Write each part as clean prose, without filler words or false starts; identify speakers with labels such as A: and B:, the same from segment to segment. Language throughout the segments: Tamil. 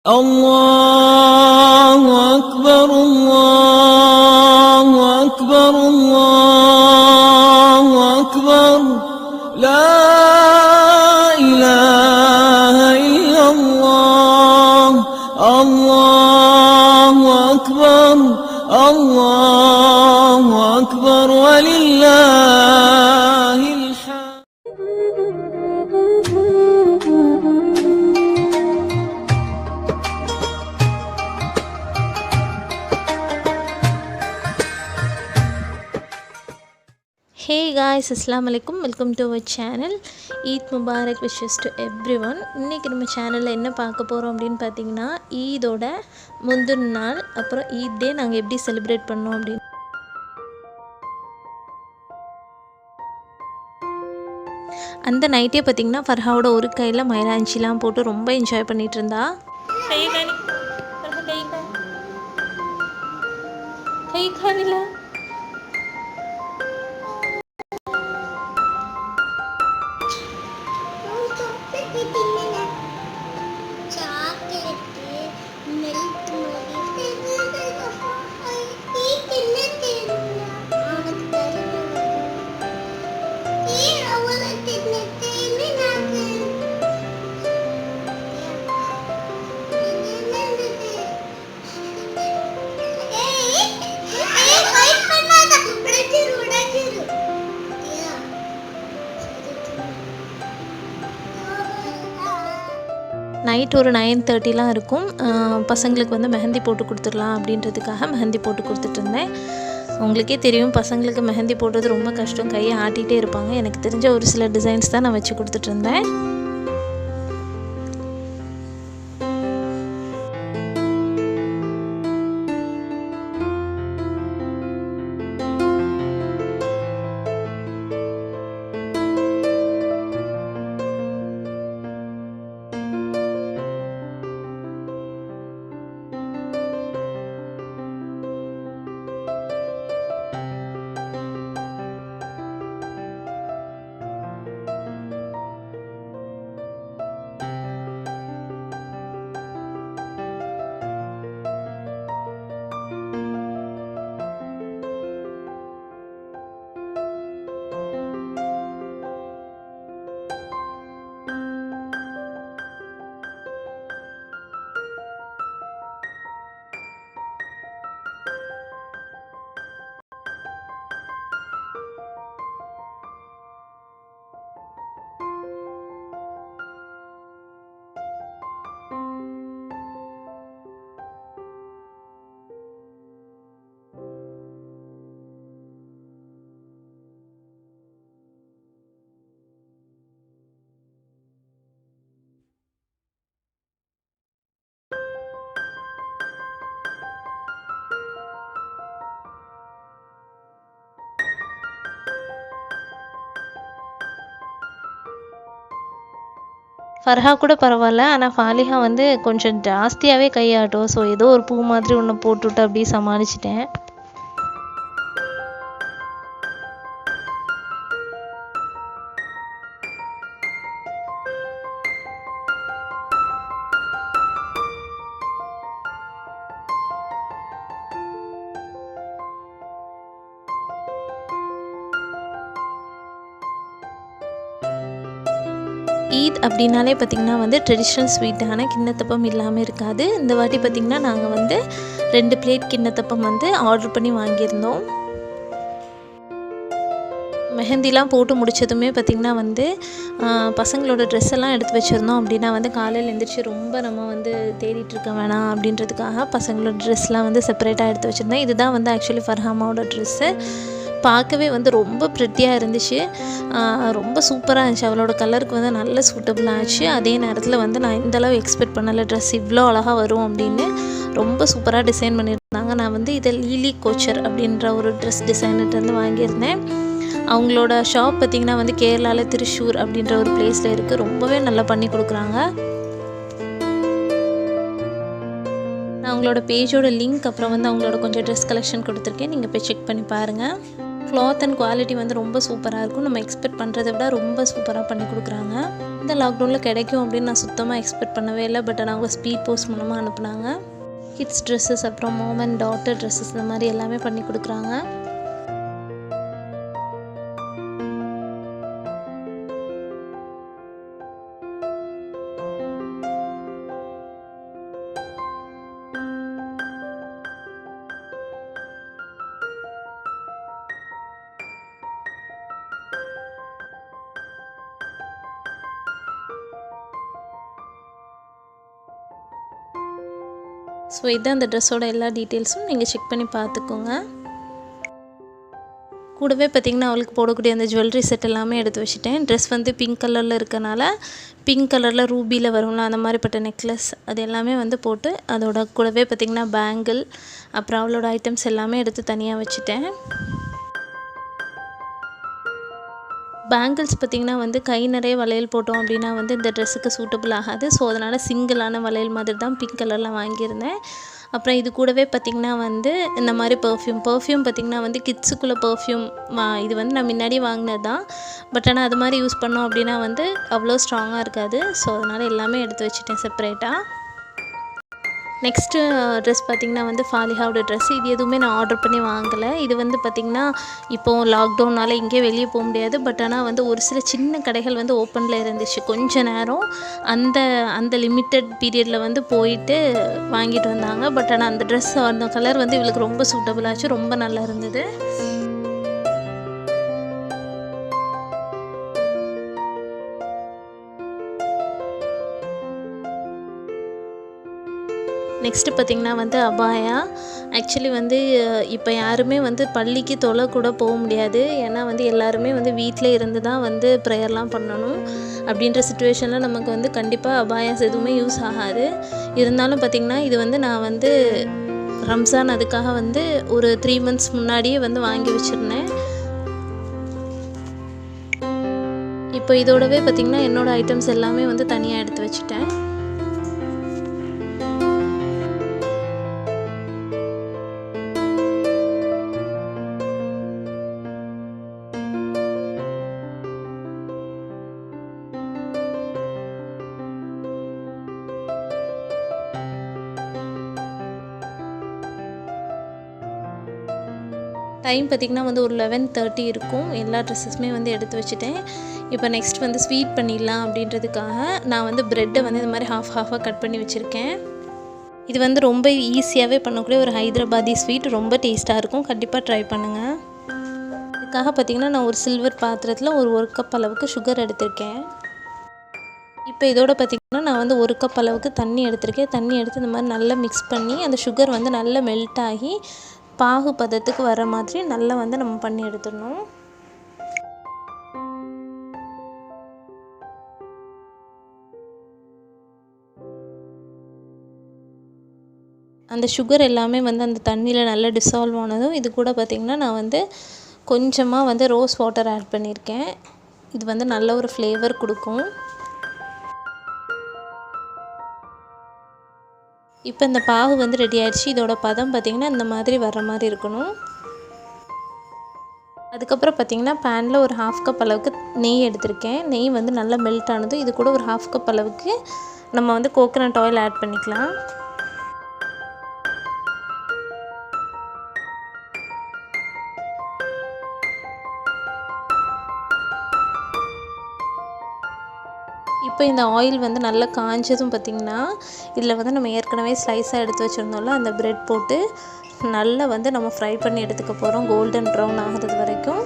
A: الله أكبر الله أكبر الله أكبر لا إله إلا الله الله أكبر الله أكبر ولله الحمد.
B: Hey guys, Assalamu alaikum, welcome to our channel. Eid Mubarak wishes to everyone. இன்றைக்கி நம்ம சேனலில் என்ன பார்க்க போகிறோம் அப்படின்னு பார்த்தீங்கன்னா, ஈதோட முந்தின நாள் அப்புறம் ஈத் டே நாங்கள் எப்படி செலிப்ரேட் பண்ணோம் அப்படின்னு. அந்த நைட்டே பார்த்திங்கன்னா ஃபர்ஹாவோட ஒரு கையில் மைலாஞ்சிலாம் போட்டு ரொம்ப என்ஜாய் பண்ணிகிட்டு இருந்தா. கை காணில நைட் ஒரு 9:30 இருக்கும். பசங்களுக்கு வந்து மெஹந்தி போட்டு கொடுத்துடலாம் அப்படின்றதுக்காக மெஹந்தி போட்டு கொடுத்துட்ருந்தேன். உங்களுக்கே தெரியும், பசங்களுக்கு மெஹந்தி போடுறது ரொம்ப கஷ்டம், கையை ஆட்டிகிட்டே இருப்பாங்க. எனக்கு தெரிஞ்ச ஒரு சில டிசைன்ஸ் தான் நான் வச்சு கொடுத்துட்ருந்தேன். ஃபர்ஹா கூட பரவாயில்ல, ஆனால் ஃபாலிஹா வந்து கொஞ்சம் ஜாஸ்தியாகவே கையாட்டும். ஸோ ஏதோ ஒரு பூ மாதிரி ஒன்று போட்டுவிட்டு அப்படியே சமாளிச்சிட்டேன். ஈத் அப்படின்னாலே பார்த்திங்கன்னா வந்து ட்ரெடிஷ்னல் ஸ்வீட்டான கிண்ணத்தப்பம் இல்லாமல் இருக்காது. இந்த வாட்டி பார்த்திங்கன்னா நாங்கள் வந்து 2 பிளேட் கிண்ணத்தப்பம் வந்து ஆர்டர் பண்ணி வாங்கியிருந்தோம். மெஹந்திலாம் போட்டு முடித்ததுமே பார்த்திங்கன்னா வந்து பசங்களோட ட்ரெஸ் எல்லாம் எடுத்து வச்சுருந்தோம். அப்படின்னா வந்து காலையில் எழுந்திரிச்சு ரொம்ப நம்ம வந்து தேடிட்டுருக்க வேணாம் அப்படின்றதுக்காக பசங்களோட ட்ரெஸ்லாம் வந்து செப்பரேட்டாக எடுத்து வச்சுருந்தேன். இதுதான் வந்து ஆக்சுவலி ஃபர்ஹாமாவோட ட்ரெஸ்ஸு. பார்க்கவே வந்து ரொம்ப ப்ரிட்டியாக இருந்துச்சு, ரொம்ப சூப்பராக இருந்துச்சு. அவளோட கலருக்கு வந்து நல்ல சூட்டபுளாக ஆச்சு. அதே நேரத்தில் வந்து நான் இந்தளவு எக்ஸ்பெக்ட் பண்ணலை ட்ரெஸ் இவ்வளோ அழகாக வரும் அப்படின்னு. ரொம்ப சூப்பராக டிசைன் பண்ணியிருந்தாங்க. நான் வந்து இதை லீலி கோச்சர் அப்படின்ற ஒரு ட்ரெஸ் டிசைனர்கிட்ட வாங்கியிருந்தேன். அவங்களோட ஷாப் பார்த்திங்கன்னா வந்து கேரளாவில் திருச்சூர் அப்படின்ற ஒரு பிளேஸில் இருக்குது. ரொம்பவே நல்லா பண்ணி கொடுக்குறாங்க. நான் அவங்களோட பேஜோட லிங்க் அப்புறம் வந்து அவங்களோட கொஞ்சம் ட்ரெஸ் கலெக்ஷன் கொடுத்துருக்கேன், நீங்கள் போய் செக் பண்ணி பாருங்கள். கிளாத் அண்ட் குவாலிட்டி வந்து ரொம்ப சூப்பராக இருக்கும். நம்ம எக்ஸ்பெக்ட் பண்ணுறதை விட ரொம்ப சூப்பராக பண்ணி கொடுக்குறாங்க. இந்த லாக்டவுனில் கிடைக்கும் அப்படின்னு நான் சுத்தமாக எக்ஸ்பெக்ட் பண்ணவே இல்லை. பட் ஆனால் அவங்க ஸ்பீட் போஸ்ட் மூலமாக அனுப்புனாங்க. கிட்ஸ் ட்ரெஸ்ஸஸ், அப்புறம் மாம் அண்ட் டாட்டர் ட்ரெஸ்ஸஸ், இந்த மாதிரி எல்லாமே பண்ணி கொடுக்குறாங்க. ஸோ இதுதான் அந்த ட்ரெஸ்ஸோட எல்லா டீட்டெயில்ஸும் நீங்கள் செக் பண்ணி பார்த்துக்கோங்க. கூடவே பார்த்திங்கன்னா அவளுக்கு போடக்கூடிய அந்த ஜுவல்லரி செட் எல்லாமே எடுத்து வச்சுட்டேன். ட்ரெஸ் வந்து பிங்க் கலரில் இருக்கனால பிங்க் கலரில் ரூபியில் வரும்ல அந்த மாதிரிப்பட்ட நெக்லஸ் அது எல்லாமே வந்து போட்டு, அதோட கூடவே பார்த்திங்கன்னா பேங்கிள், அப்புறம் அவளோட ஐட்டம்ஸ் எல்லாமே எடுத்து தனியாக வச்சுட்டேன். பேங்கிள்ஸ் பார்த்திங்கன்னா வந்து கை நிறைய வளையல் போட்டோம் அப்படின்னா வந்து இந்த ட்ரெஸ்ஸுக்கு சூட்டபிள் ஆகாது. ஸோ அதனால் சிங்கிளான வளையல் மாதிரி தான் பிங்க் கலரில் வாங்கியிருந்தேன். அப்புறம் இது கூடவே பார்த்திங்கன்னா வந்து இந்த மாதிரி பர்ஃப்யூம் பார்த்திங்கன்னா வந்து கிட்ஸுக்குள்ளே பர்ஃப்யூம் இது வந்து நான் முன்னாடி வாங்கினது தான். பட் ஆனால் அது மாதிரி யூஸ் பண்ணோம் அப்படின்னா வந்து அவ்வளோ ஸ்ட்ராங்காக இருக்காது. ஸோ அதனால் எல்லாமே எடுத்து வச்சுட்டேன் செப்பரேட்டாக. நெக்ஸ்ட்டு ட்ரெஸ் பார்த்திங்கன்னா வந்து ஃபாலிஹாவோட ட்ரெஸ். இது எதுவுமே நான் ஆர்டர் பண்ணி வாங்கலை. இது வந்து பார்த்திங்கன்னா இப்போது லாக்டவுனால் எங்கேயும் வெளியே போக முடியாது. பட் ஆனால் வந்து ஒரு சில சின்ன கடைகள் வந்து ஓப்பனில் இருந்துச்சு. கொஞ்ச நேரம் அந்த லிமிட்டட் பீரியடில் வந்து போயிட்டு வாங்கிட்டு வந்தாங்க. பட் ஆனால் அந்த ட்ரெஸ், அந்த கலர் வந்து இவளுக்கு ரொம்ப சூட்டபுளாச்சு, ரொம்ப நல்லா இருந்தது. நெக்ஸ்ட்டு பார்த்திங்கன்னா வந்து அபாயா. ஆக்சுவலி வந்து இப்போ யாருமே வந்து பள்ளிக்கு தொலை கூட போக முடியாது. ஏன்னா வந்து எல்லாருமே வந்து வீட்டில் இருந்து தான் வந்து ப்ரேயர்லாம் பண்ணணும். அப்படின்ற சுச்சுவேஷனில் நமக்கு வந்து கண்டிப்பாக அபாயாஸ் எதுவுமே யூஸ் ஆகாது. இருந்தாலும் பார்த்திங்கன்னா இது வந்து நான் வந்து ரம்ஜான் அதுக்காக வந்து ஒரு 3 months முன்னாடியே வந்து வாங்கி வச்சுருந்தேன். இப்போ இதோடவே பார்த்திங்கன்னா என்னோடய ஐட்டம்ஸ் எல்லாமே வந்து தனியாக எடுத்து வச்சுட்டேன். டைம் பார்த்திங்கன்னா வந்து ஒரு 11:30 இருக்கும். எல்லா ட்ரெஸ்ஸஸுமே வந்து எடுத்து வச்சுட்டேன். இப்போ நெக்ஸ்ட் வந்து ஸ்வீட் பண்ணிடலாம் அப்படின்றதுக்காக நான் வந்து ப்ரெட்டை வந்து இந்த மாதிரி ஹாஃபாக கட் பண்ணி வச்சுருக்கேன். இது வந்து ரொம்ப ஈஸியாகவே பண்ணக்கூடிய ஒரு ஹைதராபாதி ஸ்வீட். ரொம்ப டேஸ்ட்டாக இருக்கும். கண்டிப்பாக ட்ரை பண்ணுங்கள். இதுக்காக பார்த்திங்கன்னா நான் ஒரு சில்வர் பாத்திரத்தில் ஒரு கப் அளவுக்கு சுகர் எடுத்திருக்கேன். இப்போ இதோட பார்த்திங்கன்னா நான் வந்து 1 கப் அளவுக்கு தண்ணி எடுத்திருக்கேன். தண்ணி எடுத்து இந்த மாதிரி நல்லா மிக்ஸ் பண்ணி அந்த சுகர் வந்து நல்லா மெல்ட் ஆகி பாகு பதத்துக்கு வர மாதிரி நல்லா வந்து நம்ம பண்ணி எடுத்துடணும். அந்த சுகர் எல்லாமே வந்து அந்த தண்ணியில் நல்லா டிசால்வ் ஆனதும் இது கூட பார்த்திங்கன்னா நான் வந்து கொஞ்சமாக வந்து ரோஸ் வாட்டர் ஆட் பண்ணியிருக்கேன். இது வந்து நல்ல ஒரு ஃப்ளேவர் கொடுக்கும். இப்போ இந்த பாகு வந்து ரெடி ஆகிடுச்சு. இதோட பதம் பார்த்திங்கன்னா இந்த மாதிரி வர்ற மாதிரி இருக்கணும். அதுக்கப்புறம் பார்த்திங்கன்னா பேனில் ஒரு 1/2 கப் அளவுக்கு நெய் எடுத்திருக்கேன். நெய் வந்து நல்லா மெல்ட் ஆனது. இது கூட ஒரு 1/2 கப் அளவுக்கு நம்ம வந்து கோகோனட் ஆயில் ஆட் பண்ணிக்கலாம். இப்போ இந்த ஆயில் வந்து நல்லா காஞ்சதும் பார்த்திங்கன்னா இதில் வந்து நம்ம ஏற்கனவே ஸ்லைஸாக எடுத்து வச்சுருந்தோம்ல அந்த ப்ரெட் போட்டு நல்லா வந்து நம்ம ஃப்ரை பண்ணி எடுத்துக்க போகிறோம். கோல்டன் ப்ரௌன் ஆகிறது வரைக்கும்.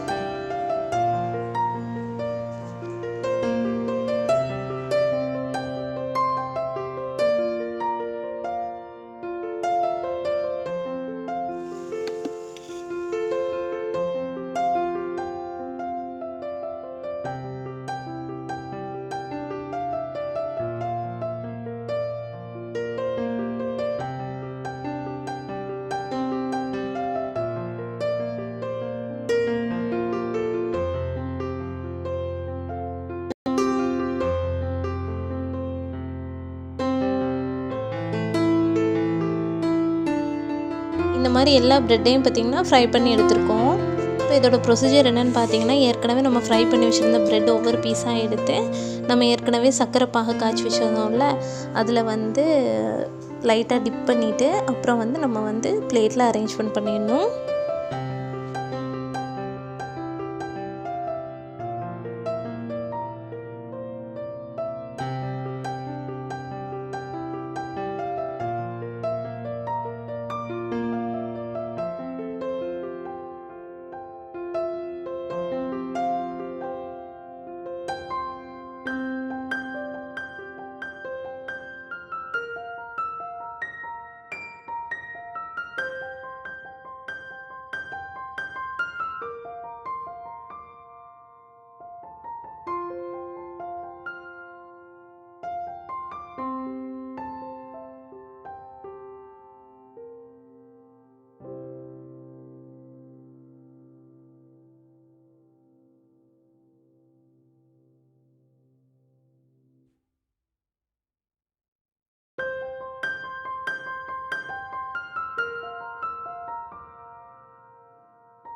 B: இந்த மாதிரி எல்லா ப்ரெட்டையும் பார்த்திங்கன்னா ஃப்ரை பண்ணி எடுத்துருக்கோம். இப்போ இப்போ இதோட ப்ரொசீஜர் என்னென்னு பார்த்தீங்கன்னா, ஏற்கனவே நம்ம ஃப்ரை பண்ணி வச்சுருந்த ப்ரெட் ஒவ்வொரு பீஸாக எடுத்து நம்ம ஏற்கனவே சர்க்கரை பாகு காய்ச்சி வச்சுருந்தோம்ல, அதில் வந்து லைட்டாக டிப் பண்ணிவிட்டு அப்புறம் வந்து நம்ம வந்து பிளேட்டில் அரேஞ்ச்மெண்ட் பண்ணிடணும்.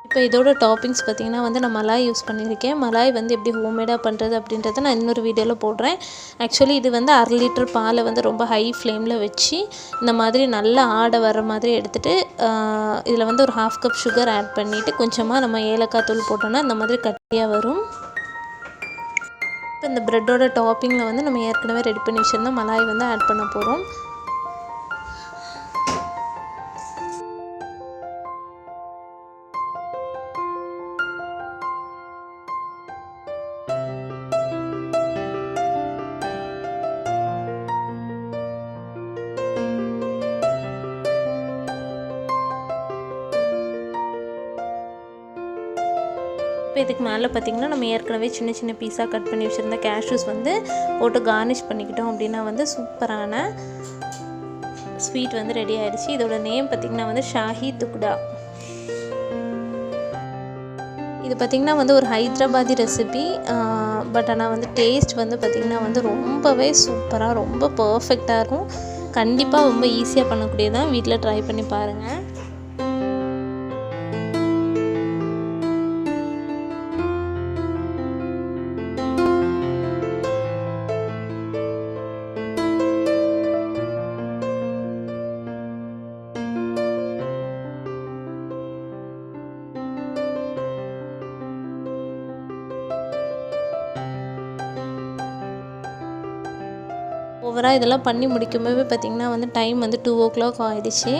B: இப்போ இதோட டாப்பிங்ஸ் பார்த்திங்கன்னா வந்து நான் மலாய் யூஸ் பண்ணியிருக்கேன். மலாய் வந்து எப்படி ஹோம்மேடாக பண்ணுறது அப்படின்றத நான் இன்னொரு வீடியோவில் போடுறேன். ஆக்சுவலி இது வந்து 1/2 லிட்டர் பாலை வந்து ரொம்ப ஹை ஃப்ளேமில் வச்சு இந்த மாதிரி நல்லா ஆடை வர்ற மாதிரி எடுத்துகிட்டு இதில் வந்து ஒரு 1/2 கப் சுகர் ஆட் பண்ணிவிட்டு கொஞ்சமாக நம்ம ஏலக்காய் தூள் போட்டோன்னா இந்த மாதிரி கட்டியாக வரும். இப்போ இந்த ப்ரெட்டோட டாப்பிங்கில் வந்து நம்ம ஏற்கனவே ரெடி பண்ணி வச்சுருந்த மலாய் வந்து ஆட் பண்ண போகிறோம். இப்போ இதுக்கு மேலே பார்த்திங்கன்னா நம்ம ஏற்கனவே சின்ன சின்ன பீஸாக கட் பண்ணி வச்சுருந்த கேஷ்யூஸ் வந்து போட்டு கார்னிஷ் பண்ணிக்கிட்டோம் அப்படின்னா வந்து சூப்பரான ஸ்வீட் வந்து ரெடி ஆகிடுச்சு. இதோட நேம் பார்த்திங்கன்னா வந்து ஷாஹி துக்டா. இது பார்த்திங்கன்னா வந்து ஒரு ஹைதராபாதி ரெசிபி. பட் ஆனால் வந்து டேஸ்ட் வந்து பார்த்திங்கன்னா வந்து ரொம்பவே சூப்பராக ரொம்ப பர்ஃபெக்டாக இருக்கும். கண்டிப்பாக ரொம்ப ஈஸியாக பண்ணக்கூடியதான். வீட்டில் ட்ரை பண்ணி பாருங்கள். ஓவராக இதெல்லாம் பண்ணி முடிக்கும்போது பார்த்திங்கன்னா வந்து டைம் வந்து 2 o'clock ஆகிடுச்சு.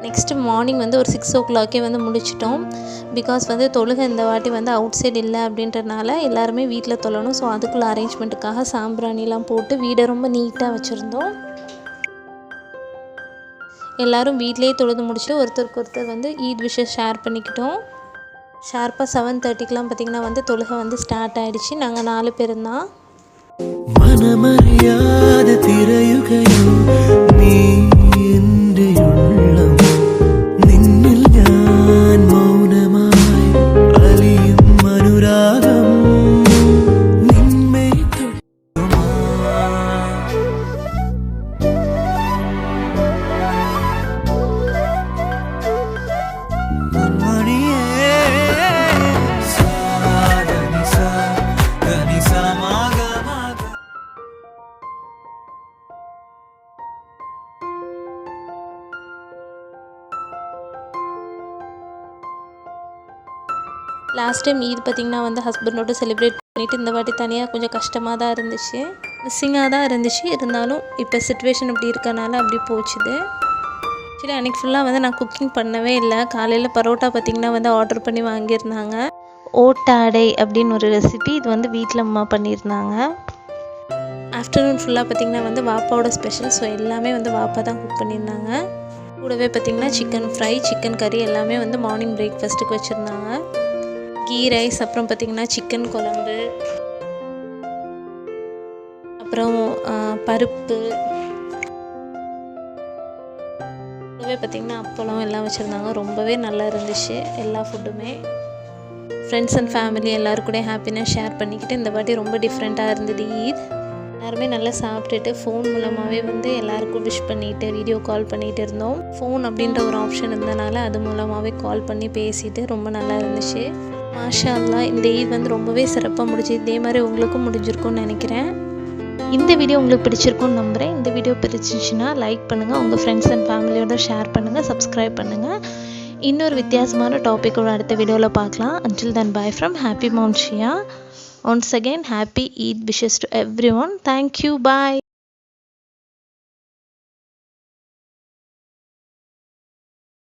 B: நெக்ஸ்ட்டு மார்னிங் வந்து ஒரு 6 o'clock வந்து முடிச்சிட்டோம். பிகாஸ் வந்து தொழுகை இந்த வாட்டி வந்து அவுட் சைடு இல்லை அப்படின்றனால எல்லாருமே வீட்டில் தொழணும். ஸோ அதுக்குள்ள அரேஞ்ச்மெண்ட்டுக்காக சாம்பிராணிலாம் போட்டு வீடை ரொம்ப நீட்டாக வச்சுருந்தோம். எல்லோரும் வீட்லேயே தொழுது முடிச்சுட்டு ஒருத்தருக்கு ஒருத்தர் வந்து ஈத் விஷஸ் ஷேர் பண்ணிக்கிட்டோம். ஷார்ப்பாக 7:30க்கெலாம் பார்த்திங்கன்னா வந்து தொழுகை வந்து ஸ்டார்ட் ஆகிடுச்சு. நாங்கள் 4 பேர் தான்.
A: മനമറിയാത തിരയുകയോ നീ എൻ്റെ ഉള്ളം നിന്നിൽ ഞാൻ മൗനമായി അലിയും അനുരാഗം നിന്മേ
B: லாஸ்ட் டைம் ஈத் பார்த்திங்கன்னா வந்து ஹஸ்பண்டோடு செலிப்ரேட் பண்ணிவிட்டு இந்த வாட்டி தனியாக கொஞ்சம் கஷ்டமாக தான் இருந்துச்சு, மிஸ்ஸிங்காக தான் இருந்துச்சு. இருந்தாலும் இப்போ சிச்சுவேஷன் இப்படி இருக்கனால அப்படி போச்சுது. ஆக்சுவலி அன்றைக்கி ஃபுல்லாக வந்து நான் குக்கிங் பண்ணவே இல்லை. காலையில் பரோட்டா பார்த்திங்கன்னா வந்து ஆர்டர் பண்ணி வாங்கியிருந்தாங்க. ஓட்டாடை அப்படின்னு ஒரு ரெசிபி. இது வந்து வீட்டில் அம்மா பண்ணியிருந்தாங்க. ஆஃப்டர்நூன் ஃபுல்லாக பார்த்திங்கன்னா வந்து வாப்பாவோட ஸ்பெஷல். ஸோ எல்லாமே வந்து வாப்பா தான் குக் பண்ணியிருந்தாங்க. கூடவே பார்த்திங்கன்னா சிக்கன் ஃப்ரை, சிக்கன் கறி எல்லாமே வந்து மார்னிங் பிரேக்ஃபாஸ்ட்டுக்கு வச்சுருந்தாங்க. கீ ரைஸ், அப்புறம் பார்த்திங்கன்னா சிக்கன் குழம்பு, அப்புறம் பருப்பு, கூடவே பார்த்திங்கன்னா அப்பளம் எல்லாம் வச்சுருந்தாங்க. ரொம்பவே நல்லா இருந்துச்சு எல்லா ஃபுட்டுமே. ஃப்ரெண்ட்ஸ் அண்ட் ஃபேமிலி எல்லோரும் கூட ஹாப்பினஸ் ஷேர் பண்ணிக்கிட்டு இந்த வாட்டி ரொம்ப டிஃப்ரெண்ட்டாக இருந்தது ஈத். எல்லாருமே நல்லா சாப்பிட்டுட்டு ஃபோன் மூலமாகவே வந்து எல்லாருக்கும் விஷ் பண்ணிவிட்டு வீடியோ கால் பண்ணிகிட்டு இருந்தோம். ஃபோன் அப்படின்ற ஒரு ஆப்ஷன் இருந்தனால அது மூலமாகவே கால் பண்ணி பேசிட்டு ரொம்ப நல்லா இருந்துச்சு. மாஷா அல்லாஹ் இந்த ஈத் வந்து ரொம்பவே சிறப்பாக முடிச்சு. இதே மாதிரி உங்களுக்கும் முடிஞ்சிருக்கும்னு நினைக்கிறேன். இந்த வீடியோ உங்களுக்கு பிடிச்சிருக்கும்னு நம்புகிறேன். இந்த வீடியோ பிடிச்சிருந்துச்சுன்னா லைக் பண்ணுங்கள், உங்கள் ஃப்ரெண்ட்ஸ் அண்ட் ஃபேமிலியோட ஷேர் பண்ணுங்கள், சப்ஸ்கிரைப் பண்ணுங்கள். இன்னொரு வித்தியாசமான டாப்பிக்கோட அடுத்த வீடியோவில் பார்க்கலாம். Until then, bye from Happy Mount Shia. Once again, happy Eid wishes to everyone. Thank you. Bye.